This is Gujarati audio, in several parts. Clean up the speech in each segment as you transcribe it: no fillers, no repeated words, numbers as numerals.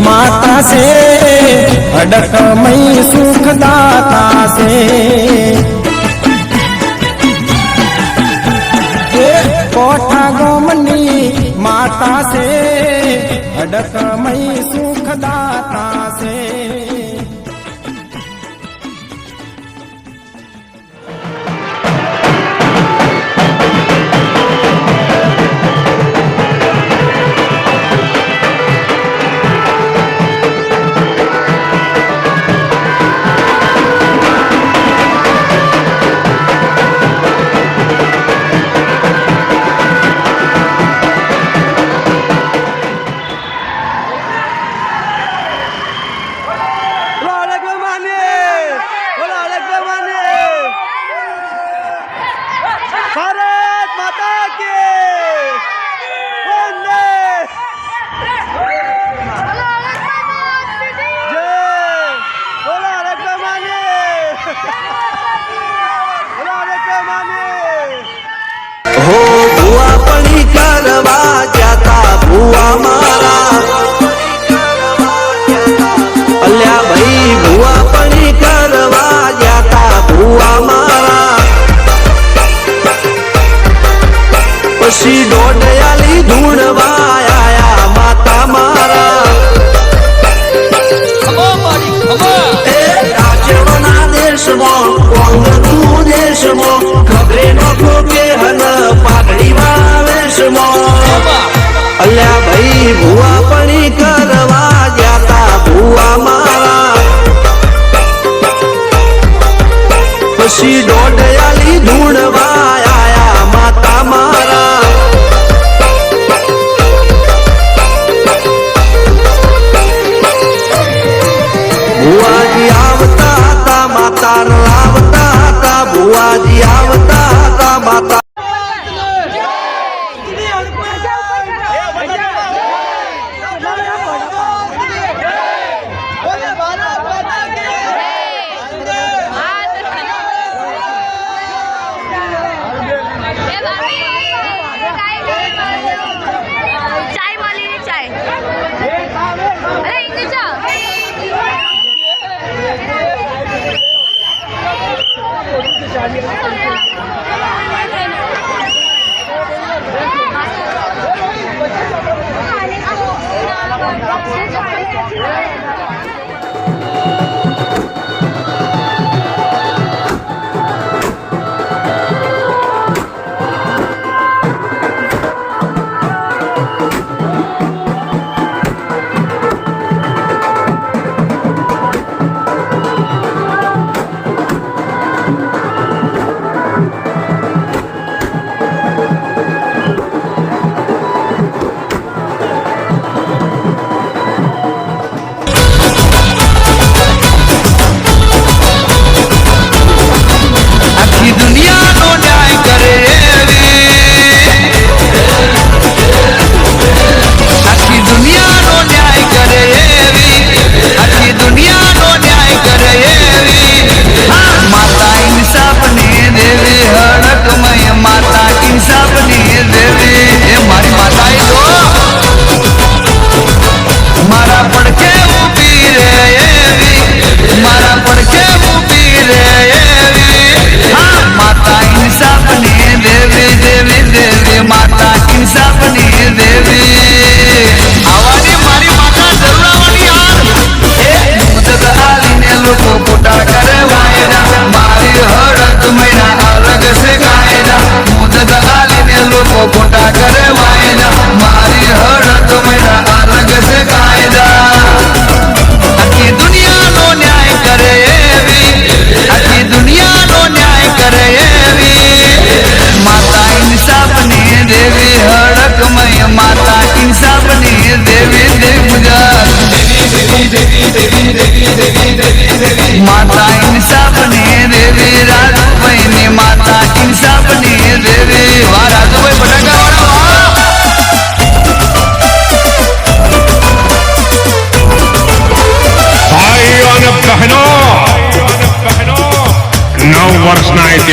माता से अडकमई सुखदाता से कोठा गोमनी माता से अडकमई सुखदाता से हो बुआ पड़ी करवा जाता बुआ मारा अल्या भाई बुआ पड़ी करवा जाता बुआ मारा पशी डोडयाली ढूंढवा आया माता मारा राजवना देश में देश में खबरे नो के हन पागड़ी वेश अल्या भाई भुआ पड़ी करवा जाता भुआ मारा पशी डोडयाली ढूंढवा आया माता मारा भुआ जी आवता था माता लावता था भुआ जी आवता था माता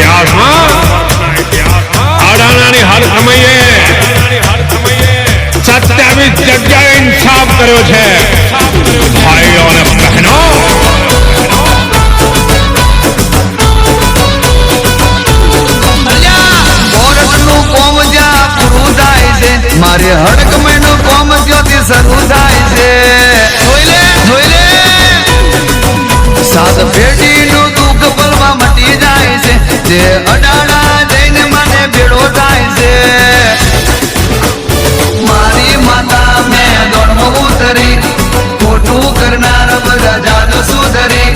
ઇતિહાસમાં અડાણાની હર સમયે 27 જગ્યાએ ઇન્સાફ કર્યો છે ભાઈઓ અને બહેનો કોરસનું કોમ જ્યાં પૂરું થાય છે મારે હડકમયનું કોમ જ્યોથી શરૂ થાય છે જોઈ લે સાત પેઢીનું દુઃખ પલમાં મટી જાય છે જે અડાણા જઈને મને ભેળો થાય છે મારી માતા મેં દોડમાં ઉતરી ખોટું કરનાર બધા જાત સુધરી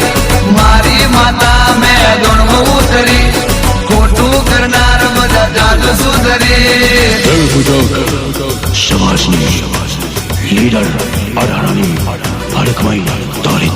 મારી માતા મેં દોડમાં ઉતરી ખોટું કરનાર બધા જાત સુધરી સમાજની લીડર અઢારાની હડકમય તારી